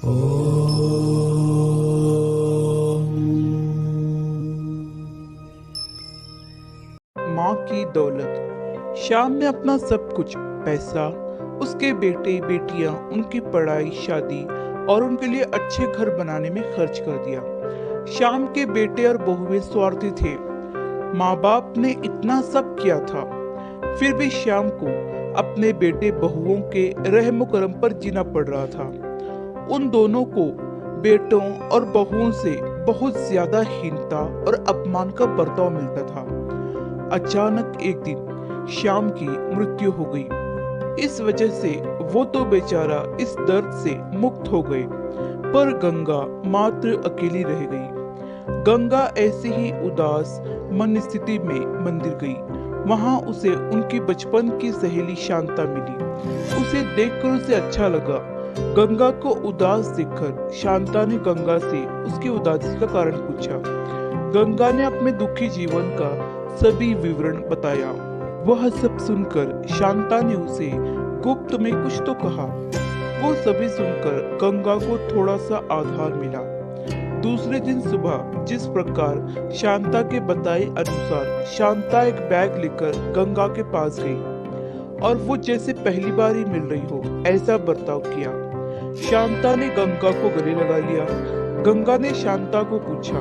माँ की दौलत। श्याम ने अपना सब कुछ, पैसा, उसके बेटे बेटियां, उनकी पढ़ाई, शादी और उनके लिए अच्छे घर बनाने में खर्च कर दिया। श्याम के बेटे और बहुएं स्वार्थी थे। माँ बाप ने इतना सब किया था, फिर भी श्याम को अपने बेटे बहुओं के रहम करम पर जीना पड़ रहा था। उन दोनों को बेटों और बहुओं से बहुत ज्यादा हीनता और अपमान का बर्ताव मिलता था। अचानक एक दिन श्याम की मृत्यु हो गई। इस वजह से वो तो बेचारा इस दर्द से मुक्त हो गए, पर गंगा मात्र अकेली रह गई। गंगा ऐसे ही उदास मन स्थिति में मंदिर गई। वहां उसे उनकी बचपन की सहेली शांता मिली। उसे देखकर उसे अच्छा लगा। गंगा को उदास देखकर शांता ने गंगा से उसकी उदासी का कारण पूछा। गंगा ने अपने दुखी जीवन का सभी विवरण बताया। वह सब सुनकर शांता ने उसे गुप्त में कुछ तो कहा। वो सभी सुनकर गंगा को थोड़ा सा आधार मिला। दूसरे दिन सुबह जिस प्रकार शांता के बताए अनुसार शांता एक बैग लेकर गंगा के पास गई और वो जैसे पहली बार ही मिल रही हो ऐसा बर्ताव किया। शांता ने गंगा को गले लगा लिया। गंगा ने शांता को पूछा,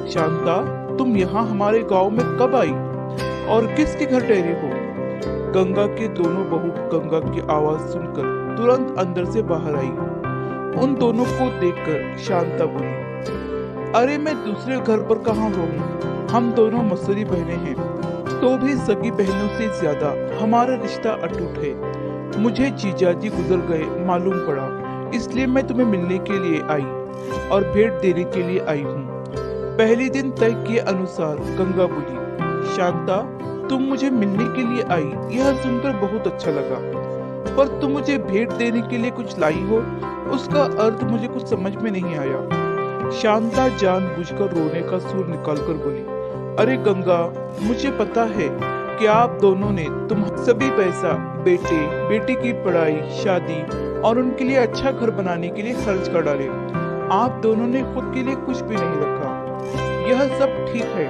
शांता, तुम यहाँ हमारे गांव में कब आई और किसके घर ठहरी हो? गंगा के दोनों बहू गंगा की आवाज सुनकर तुरंत अंदर से बाहर आई। उन दोनों को देखकर शांता बोली, अरे मैं दूसरे घर पर कहाँ रहूं? हम दोनों मौसेरी बहनें हैं, तो भी सगी बहनों से ज्यादा हमारा रिश्ता अटूट है। मुझे जीजाजी गुजर गए मालूम पड़ा, इसलिए मैं तुम्हें मिलने के लिए आई और भेंट देने के लिए आई हूँ। पहले दिन तय किए अनुसार गंगा बोली, शांता, तुम मुझे मिलने के लिए आई यह सुनकर बहुत अच्छा लगा, पर तुम मुझे भेंट देने के लिए कुछ लाई हो, उसका अर्थ मुझे कुछ समझ में नहीं आया। शांता जानबूझकर रोने का सुर निकालकर बोली, अरे गंगा, मुझे पता है कि आप दोनों ने तुम सभी पैसा बेटे बेटी की पढ़ाई, शादी और उनके लिए अच्छा घर बनाने के लिए खर्च कर डाले। आप दोनों ने खुद के लिए कुछ भी नहीं रखा। यह सब ठीक है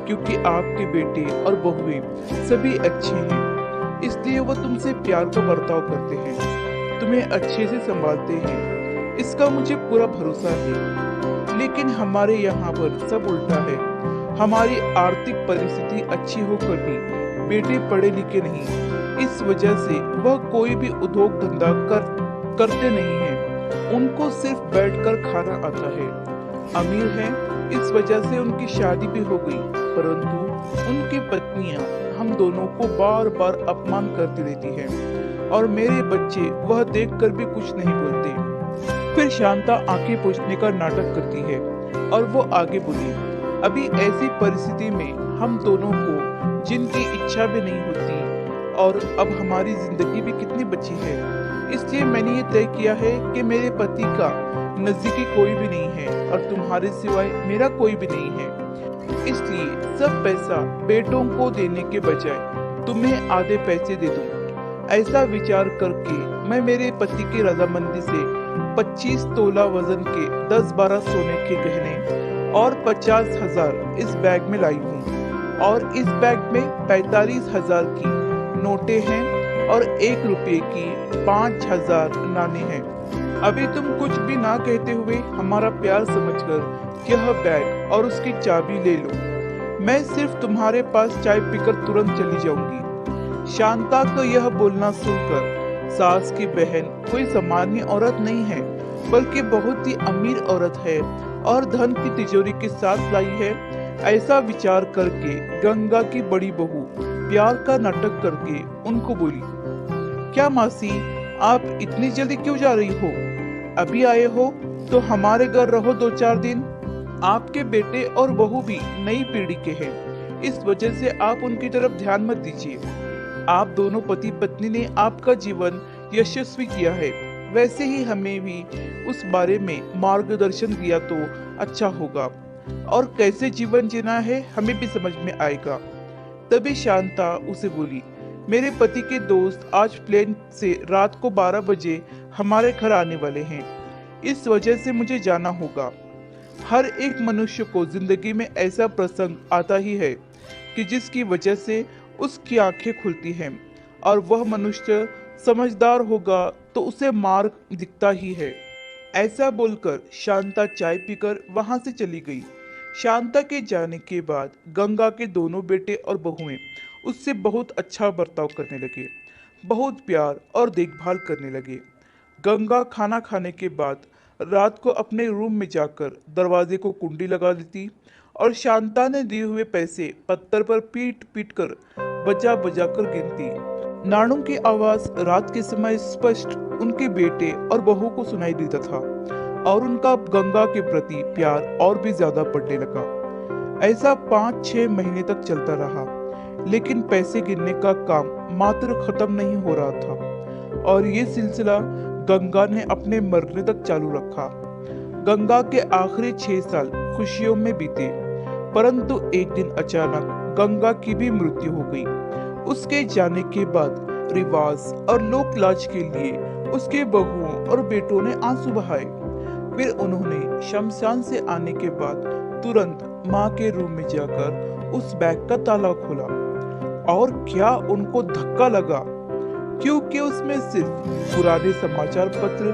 क्योंकि आपके बेटे और बहुएं सभी अच्छे हैं, इसलिए वो तुमसे प्यार का बर्ताव करते हैं, तुम्हें अच्छे से संभालते हैं, इसका मुझे पूरा भरोसा है। लेकिन हमारे यहाँ पर सब उल्टा है। हमारी आर्थिक परिस्थिति अच्छी होकर भी बेटे पढ़े लिखे नहीं। इस वजह से वह कोई भी उद्योग धंधा करते नहीं हैं। उनको सिर्फ बैठकर खाना आता है। अमीर हैं, इस वजह से उनकी शादी भी हो गई, परंतु उनकी पत्नियां हम दोनों को बार बार अपमान करती रहती हैं और मेरे बच्चे वह देखकर भी कुछ नहीं बोलते। फिर शांता आंखें पोंछने का नाटक करती है और वो आगे बोली, अभी ऐसी परिस्थिति में हम दोनों को जिनकी इच्छा भी नहीं होती और अब हमारी जिंदगी भी कितनी बची है, इसलिए मैंने ये तय किया है कि मेरे पति का नजदीकी कोई भी नहीं है और तुम्हारे सिवाय मेरा कोई भी नहीं है। इसलिए सब पैसा बेटों को देने के बजाय तुम्हें आधे पैसे दे दूं। ऐसा विचार करके मैं मेरे पति की रजामंदी से 25 तोला वजन के 10-12 सोने के गहने और 50,000 इस बैग में लाई हूँ और इस बैग में 45,000 की नोटें हैं और 1 रुपये की 5,000 नाणे हैं। अभी तुम कुछ भी ना कहते हुए हमारा प्यार समझकर यह बैग और उसकी चाबी ले लो। मैं सिर्फ तुम्हारे पास चाय पीकर तुरंत चली जाऊंगी। शांता का यह बोलना सुनकर सास की बहन कोई सामान्य औरत नहीं है, बल्कि बहुत ही अमीर औरत है और धन की तिजोरी के साथ लाई है। ऐसा विचार करके गंगा की बड़ी बहू प्यार का नाटक करके उनको बोली, क्या मासी, आप इतनी जल्दी क्यों जा रही हो? अभी आए हो तो हमारे घर रहो 2-4 दिन। आपके बेटे और बहू भी नई पीढ़ी के हैं, इस वजह से आप उनकी तरफ ध्यान मत दीजिए। आप दोनों पति पत्नी ने आपका जीवन यशस्वी किया है, वैसे ही हमें भी उस बारे में मार्गदर्शन दिया तो अच्छा होगा और कैसे जीवन जीना है हमें भी समझ में आएगा। तभी शांता उसे बोली, मेरे पति के दोस्त आज प्लेन से रात को 12 बजे हमारे घर आने वाले हैं, इस वजह से मुझे जाना होगा। हर एक मनुष्य को जिंदगी में ऐसा प्रसंग आता ही है कि जिसकी वजह से उसकी आंखें खुलती हैं और वह मनुष्य समझदार होगा तो उसे मार्ग दिखता ही है। ऐसा बोलकर शांता चाय पीकर वहां से चली गई। शांता के जाने के बाद गंगा के दोनों बेटे और बहुएं उससे बहुत अच्छा बर्ताव करने लगे, बहुत प्यार और देखभाल करने लगे। गंगा खाना खाने के बाद रात को अपने रूम में जाकर दरवाजे को कुंडी लगा देती और शांता ने दिए हुए पैसे पत्थर पर पीट पीट कर बजा बजा कर गिनती। नाणों की आवाज रात के समय स्पष्ट उनके बेटे और बहू को सुनाई देता था और उनका गंगा के प्रति प्यार और भी ज्यादा बढ़ने लगा। ऐसा 5-6 महीने तक चलता रहा, लेकिन पैसे गिनने का काम मात्र खत्म नहीं हो रहा था और ये सिलसिला गंगा ने अपने मरने तक चालू रखा। गंगा के आखिरी 6 साल खुशियों में बीते, परंतु एक दिन अचानक गंगा की भी मृत्यु हो गई। उसके जाने के बाद रिवाज और लोक लाज के लिए उसके बहुओं और बेटों ने आंसू बहाए। फिर उन्होंने शमशान से आने के बाद तुरंत माँ के रूम में जाकर उस बैग का ताला खोला और क्या उनको धक्का लगा, क्योंकि उसमें सिर्फ पुराने समाचार पत्र,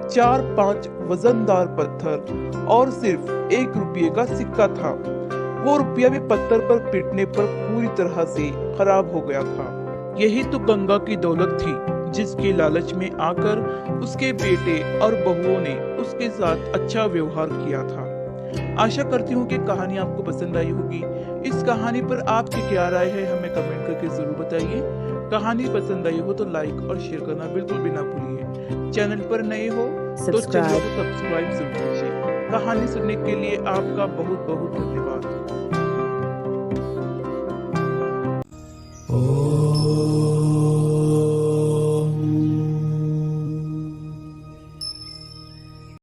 4-5 वजनदार पत्थर और सिर्फ 1 रुपये का सिक्का था। वो रुपया भी पत्थर पर पीटने पर पूरी तरह से खराब हो गया था। यही तो गंगा की दौलत थी जिसके लालच में आकर उसके बेटे और बहुओं ने उसके साथ अच्छा व्यवहार किया था। आशा करती हूँ कि कहानी आपको पसंद आई होगी। इस कहानी पर आपकी क्या राय है हमें कमेंट करके जरूर बताइए। कहानी पसंद आई हो तो लाइक और शेयर करना बिल्कुल भी ना भूलिए। चैनल पर नए हो तो चैनल को सब्सक्राइब जरूर कीजिए। कहानी सुनने के लिए आपका बहुत बहुत धन्यवाद।